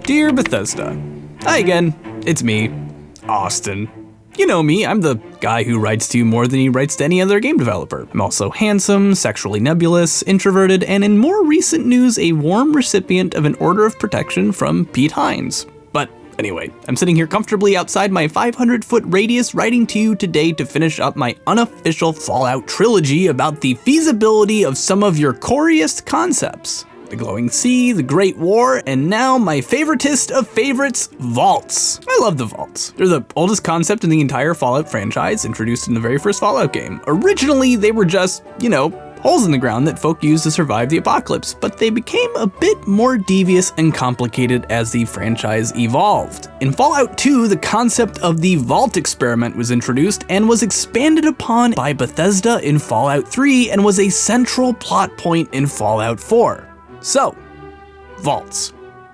Dear Bethesda, hi again, it's me, Austin. You know me, I'm the guy who writes to you more than he writes to any other game developer. I'm also handsome, sexually nebulous, introverted, and in more recent news, a warm recipient of an Order of Protection from Pete Hines. But anyway, I'm sitting here comfortably outside my 500-foot radius writing to you today to finish up my unofficial Fallout trilogy about the feasibility of some of your coriest concepts. The glowing sea, the Great War, and now my favoritist of favorites, vaults. I love the vaults. They're the oldest concept in the entire Fallout franchise, introduced in the very first Fallout game. Originally, they were just, holes in the ground that folk used to survive the apocalypse, but they became a bit more devious and complicated as the franchise evolved. In Fallout 2, the concept of the vault experiment was introduced and was expanded upon by Bethesda in Fallout 3 and was a central plot point in Fallout 4. So, vaults.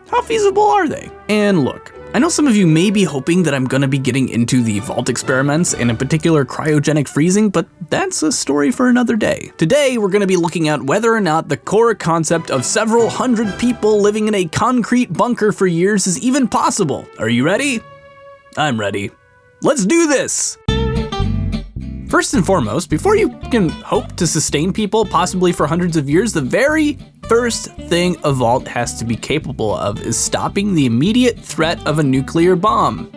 How feasible are they? And look, I know some of you may be hoping that I'm gonna be getting into the vault experiments and in particular cryogenic freezing, but that's a story for another day. Today, we're gonna be looking at whether or not the core concept of several hundred people living in a concrete bunker for years is even possible. Are you ready? I'm ready. Let's do this! First and foremost, before you can hope to sustain people possibly for hundreds of years, the very first thing a vault has to be capable of is stopping the immediate threat of a nuclear bomb.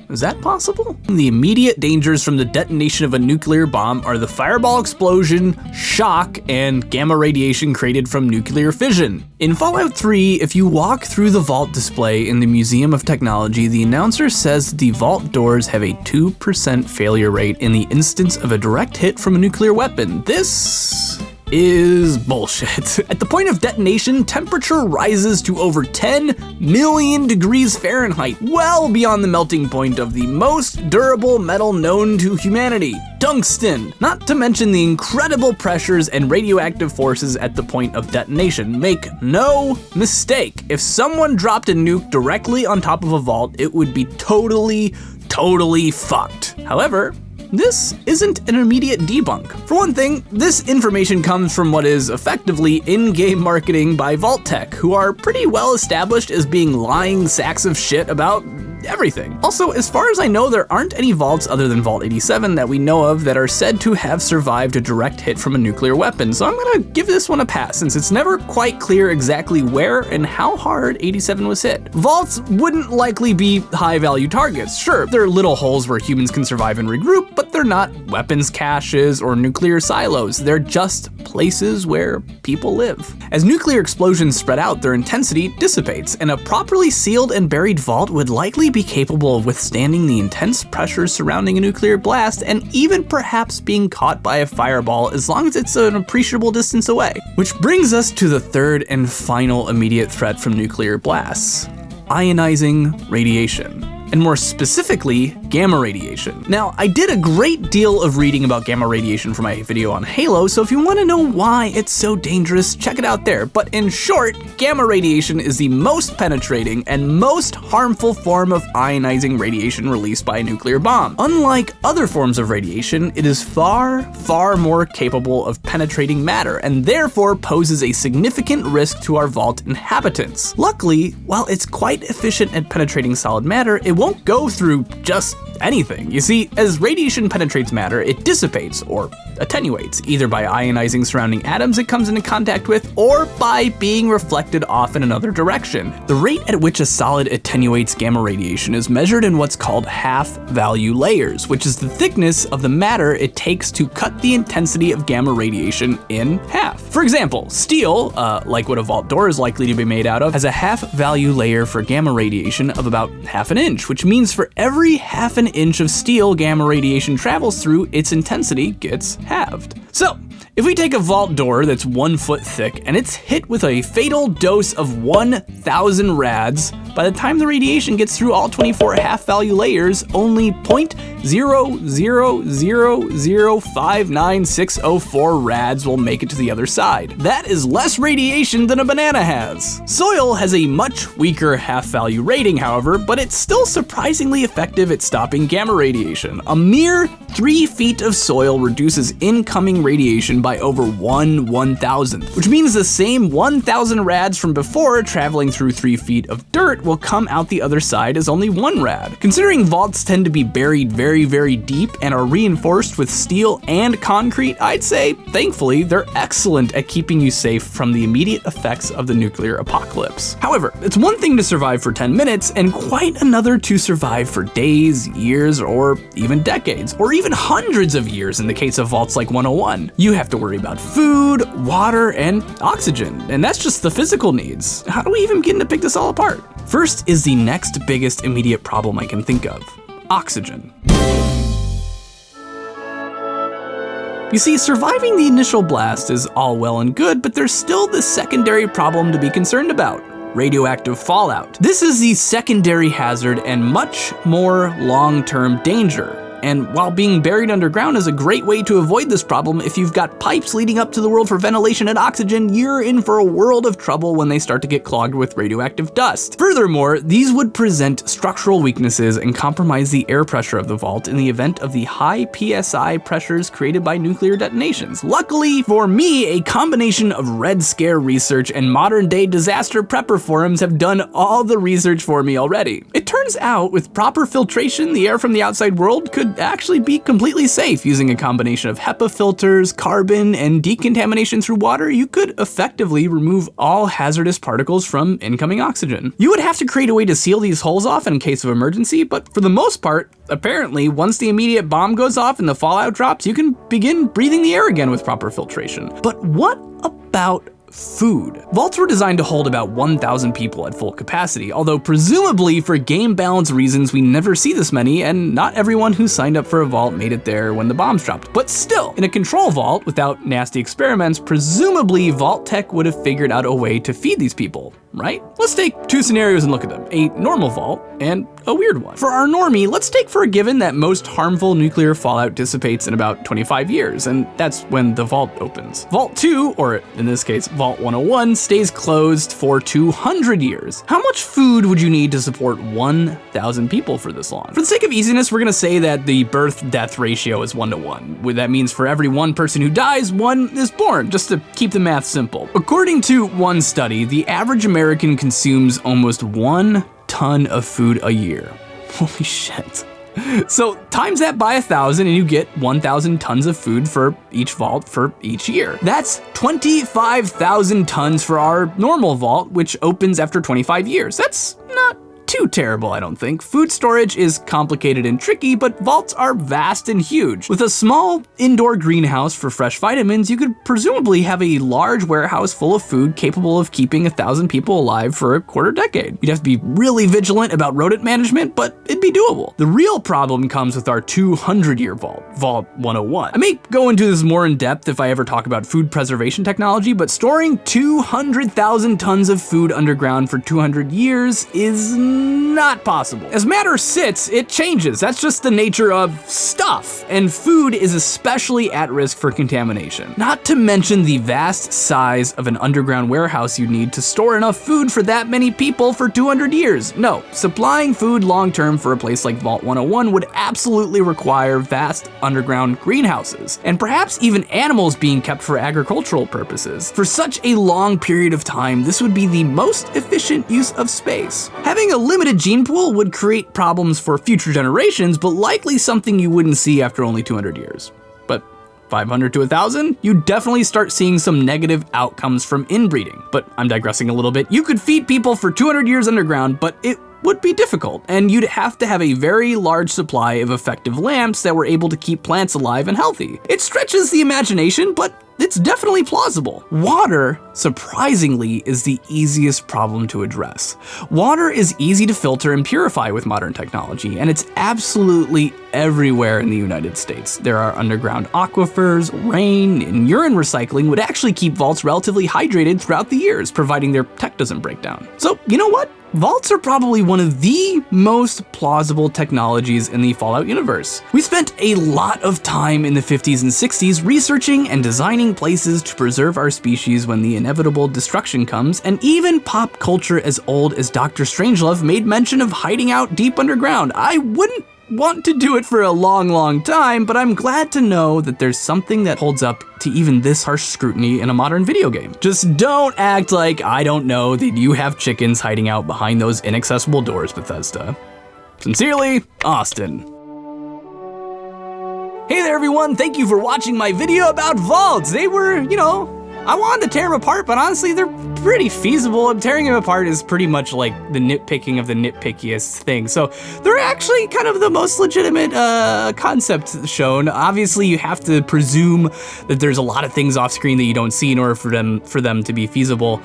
Is that possible? The immediate dangers from the detonation of a nuclear bomb are the fireball explosion, shock, and gamma radiation created from nuclear fission. In Fallout 3, if you walk through the vault display in the Museum of Technology, the announcer says the vault doors have a 2% failure rate in the instance of a direct hit from a nuclear weapon. This is bullshit. At the point of detonation, temperature rises to over 10 million degrees Fahrenheit, well beyond the melting point of the most durable metal known to humanity, tungsten. Not to mention the incredible pressures and radioactive forces at the point of detonation. Make no mistake, if someone dropped a nuke directly on top of a vault, it would be totally fucked. However, this isn't an immediate debunk. For one thing, this information comes from what is effectively in-game marketing by Vault Tech, who are pretty well established as being lying sacks of shit about everything. Also, as far as I know, there aren't any vaults other than Vault 87 that we know of that are said to have survived a direct hit from a nuclear weapon, so I'm gonna give this one a pass since it's never quite clear exactly where and how hard 87 was hit. Vaults wouldn't likely be high-value targets. Sure, they're little holes where humans can survive and regroup, but they're not weapons caches or nuclear silos. They're just places where people live. As nuclear explosions spread out, their intensity dissipates, and a properly sealed and buried vault would likely be capable of withstanding the intense pressures surrounding a nuclear blast and even perhaps being caught by a fireball as long as it's an appreciable distance away. Which brings us to the third and final immediate threat from nuclear blasts: ionizing radiation. And more specifically, gamma radiation. Now, I did a great deal of reading about gamma radiation for my video on Halo, so if you want to know why it's so dangerous, check it out there. But in short, gamma radiation is the most penetrating and most harmful form of ionizing radiation released by a nuclear bomb. Unlike other forms of radiation, it is far more capable of penetrating matter, and therefore poses a significant risk to our vault inhabitants. Luckily, while it's quite efficient at penetrating solid matter, it won't go through just anything. You see, as radiation penetrates matter, it dissipates or attenuates, either by ionizing surrounding atoms it comes into contact with, or by being reflected off in another direction. The rate at which a solid attenuates gamma radiation is measured in what's called half-value layers, which is the thickness of the matter it takes to cut the intensity of gamma radiation in half. For example, steel, like what a vault door is likely to be made out of, has a half-value layer for gamma radiation of about half an inch, which means for every half an inch of steel gamma radiation travels through, its intensity gets halved. So, if we take a vault door that's 1 foot thick and it's hit with a fatal dose of 1,000 rads, by the time the radiation gets through all 24 half-value layers, only 0.000059604 rads will make it to the other side. That is less radiation than a banana has. Soil has a much weaker half-value rating, however, but it's still surprisingly effective at stopping gamma radiation. A mere 3 feet of soil reduces incoming radiation by over 1/1000th, which means the same 1,000 rads from before traveling through 3 feet of dirt will come out the other side as only 1 rad. Considering vaults tend to be buried very, very deep and are reinforced with steel and concrete, I'd say, thankfully, they're excellent at keeping you safe from the immediate effects of the nuclear apocalypse. However, it's one thing to survive for 10 minutes and quite another to survive for days, years, or even decades, or even hundreds of years in the case of vaults like 101. You have to worry about food, water, and oxygen, and that's just the physical needs. How do we even begin to pick this all apart? First is the next biggest immediate problem I can think of: oxygen. You see, surviving the initial blast is all well and good, but there's still this secondary problem to be concerned about: radioactive fallout. This is the secondary hazard and much more long-term danger. And while being buried underground is a great way to avoid this problem, if you've got pipes leading up to the world for ventilation and oxygen, you're in for a world of trouble when they start to get clogged with radioactive dust. Furthermore, these would present structural weaknesses and compromise the air pressure of the vault in the event of the high PSI pressures created by nuclear detonations. Luckily for me, a combination of Red Scare research and modern-day disaster prepper forums have done all the research for me already. It turns out, with proper filtration, the air from the outside world could actually be completely safe. Using a combination of HEPA filters, carbon, and decontamination through water, you could effectively remove all hazardous particles from incoming oxygen. You would have to create a way to seal these holes off in case of emergency, but for the most part, apparently, once the immediate bomb goes off and the fallout drops, you can begin breathing the air again with proper filtration. But what about food? Vaults were designed to hold about 1,000 people at full capacity, although presumably for game balance reasons we never see this many, and not everyone who signed up for a vault made it there when the bombs dropped. But still, in a control vault without nasty experiments, presumably Vault Tech would have figured out a way to feed these people, right? Let's take 2 scenarios and look at them: a normal vault and a weird one. For our normie, let's take for a given that most harmful nuclear fallout dissipates in about 25 years, and that's when the vault opens. Vault 2, or in this case, Vault 101, stays closed for 200 years. How much food would you need to support 1,000 people for this long? For the sake of easiness, we're gonna say that the birth-death ratio is 1:1. That means for every 1 person who dies, 1 is born, just to keep the math simple. According to one study, the average American consumes almost 1 ton of food a year. Holy shit. So times that by 1,000 and you get 1,000 tons of food for each vault for each year. That's 25,000 tons for our normal vault, which opens after 25 years. That's not too terrible, I don't think. Food storage is complicated and tricky, but vaults are vast and huge. With a small indoor greenhouse for fresh vitamins, you could presumably have a large warehouse full of food capable of keeping 1,000 people alive for a quarter decade. You'd have to be really vigilant about rodent management, but it'd be doable. The real problem comes with our 200-year vault, Vault 101. I may go into this more in depth if I ever talk about food preservation technology, but storing 200,000 tons of food underground for 200 years is not possible. As matter sits, it changes. That's just the nature of stuff, and food is especially at risk for contamination. Not to mention the vast size of an underground warehouse you'd need to store enough food for that many people for 200 years. No, supplying food long-term for a place like Vault 101 would absolutely require vast underground greenhouses, and perhaps even animals being kept for agricultural purposes. For such a long period of time, this would be the most efficient use of space. Having a limited gene pool would create problems for future generations, but likely something you wouldn't see after only 200 years. But 500 to 1,000, you definitely start seeing some negative outcomes from inbreeding. But I'm digressing a little bit. You could feed people for 200 years underground, but it would be difficult, and you'd have to have a very large supply of effective lamps that were able to keep plants alive and healthy. It stretches the imagination, but it's definitely plausible. Water, surprisingly, is the easiest problem to address. Water is easy to filter and purify with modern technology, and it's absolutely everywhere in the United States. There are underground aquifers, rain, and urine recycling would actually keep vaults relatively hydrated throughout the years, providing their tech doesn't break down. So, you know what? vaults are probably one of the most plausible technologies in the Fallout universe. We spent a lot of time in the 50s and 60s researching and designing places to preserve our species when the inevitable destruction comes, and even pop culture as old as Dr. Strangelove made mention of hiding out deep underground. I wouldn't want to do it for a long time, but I'm glad to know that there's something that holds up to even this harsh scrutiny in a modern video game. Just don't act like I don't know that you have chickens hiding out behind those inaccessible doors, Bethesda. Sincerely, Austin. Hey there everyone, thank you for watching my video about vaults. They were, I wanted to tear them apart, but honestly, they're pretty feasible. Tearing them apart is pretty much like the nitpicking of the nitpickiest thing. So they're actually kind of the most legitimate concept shown. Obviously, you have to presume that there's a lot of things off screen that you don't see in order for them to be feasible.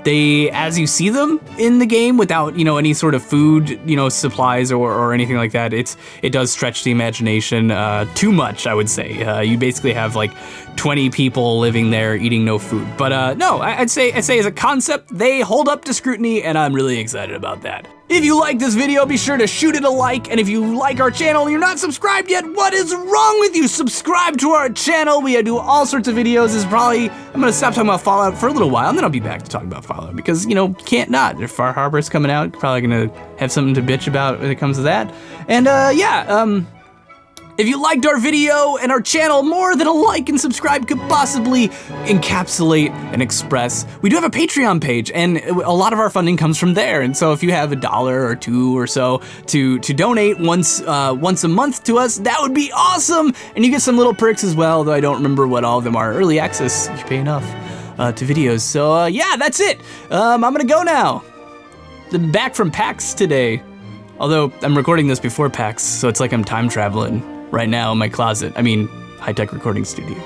They, as you see them in the game without, any sort of food, supplies or anything like that, it does stretch the imagination too much, I would say. You basically have like 20 people living there eating no food. But no, I'd say as a concept, they hold up to scrutiny, and I'm really excited about that. If you like this video, be sure to shoot it a like, and if you like our channel and you're not subscribed yet, what is wrong with you? Subscribe to our channel. We do all sorts of videos. I'm gonna stop talking about Fallout for a little while, and then I'll be back to talk about Fallout, because, you can't not. If Far Harbor's coming out, probably gonna have something to bitch about when it comes to that. And if you liked our video and our channel, more than a like and subscribe could possibly encapsulate and express, we do have a Patreon page, and a lot of our funding comes from there. And so if you have $1 or $2 or so to donate once a month to us, that would be awesome. And you get some little perks as well, though I don't remember what all of them are. Early access, if you pay enough to videos. So yeah, that's it. I'm gonna go now. I'm back from PAX today. Although I'm recording this before PAX, so it's like I'm time traveling right now in my closet. I mean, high-tech recording studio.